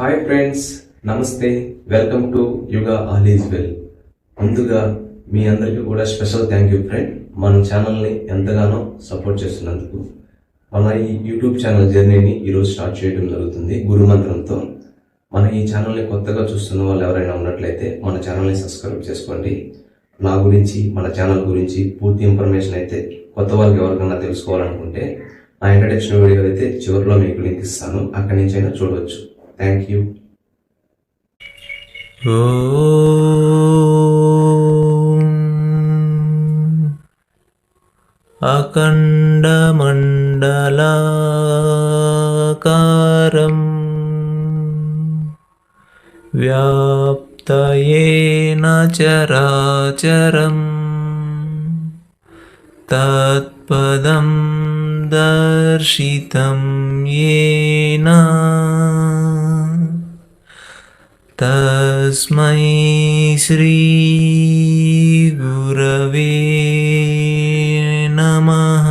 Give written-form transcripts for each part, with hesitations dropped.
Hi friends, నమస్తే. Welcome to యుగా all is well. ముందుగా మీ అందరికీ కూడా స్పెషల్ థ్యాంక్ యూ ఫ్రెండ్. మన ఛానల్ని ఎంతగానో సపోర్ట్ చేస్తున్నందుకు. మన ఈ యూట్యూబ్ ఛానల్ జర్నీని ఈరోజు స్టార్ట్ చేయడం జరుగుతుంది గురు మంత్రంతో. మన ఈ ఛానల్ని కొత్తగా చూస్తున్న వాళ్ళు ఎవరైనా ఉన్నట్లయితే మన ఛానల్ని సబ్స్క్రైబ్ చేసుకోండి. నా గురించి, మన ఛానల్ గురించి పూర్తి ఇన్ఫర్మేషన్ అయితే కొత్త వాళ్ళకి ఎవరికైనా తెలుసుకోవాలనుకుంటే నా ఇంట్రడక్షన్ వీడియో అయితే చివరిలో మీకు లింక్ ఇస్తాను, అక్కడి నుంచి అయినా చూడవచ్చు. Thank you. అఖండమండలాకారం వ్యాప్తయేన చరాచరం తత్పదం దర్శితం యేన తస్మై శ్రీ గురవే నమః.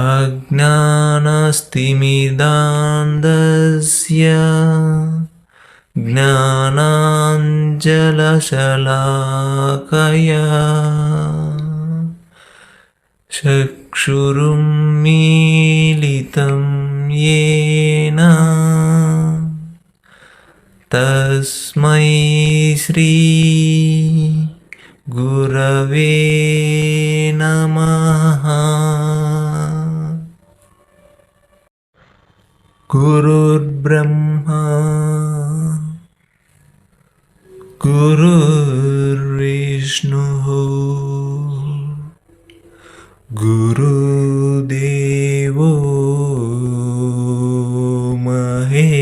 అజ్ఞానస్తిమిరాంధస్య జ్ఞానాంజనశలాకయా చక్షురున్మీలితం యేన తస్మై శ్రీ గురవే నమః. గురుర్బ్రహ్మా గురుర్విష్ణుః గురుదేవో మహేశ్వరః.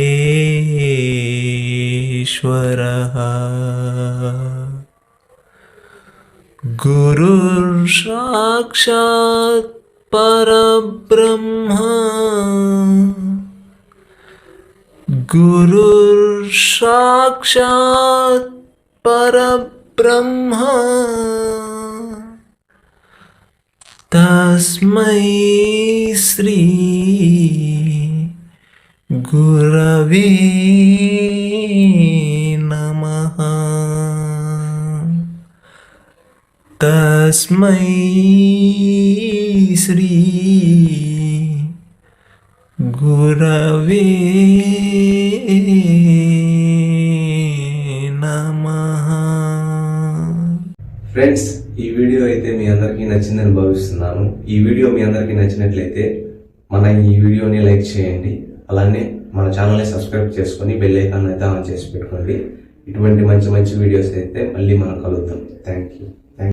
గురుర్ సాక్షాత్ పరబ్రహ్మ గురుర్ సాక్షాత్ పరబ్రహ్మ తస్మై శ్రీ గురవే నమః. తస్మై శ్రీ గురవే నమః. ఫ్రెండ్స్, ఈ వీడియో అయితే మీ అందరికీ నచ్చిందని భావిస్తున్నాను. ఈ వీడియో మీ అందరికీ నచ్చినట్లయితే మన ఈ వీడియోని లైక్ చేయండి. అలానే మన ఛానల్ని సబ్స్క్రైబ్ చేసుకొని బెల్ ఐకాన్ అయితే ఆన్ చేసి పెట్టుకోండి. ఇటువంటి మంచి మంచి వీడియోస్ అయితే మళ్ళీ మనం కలుద్దాం. Thank you.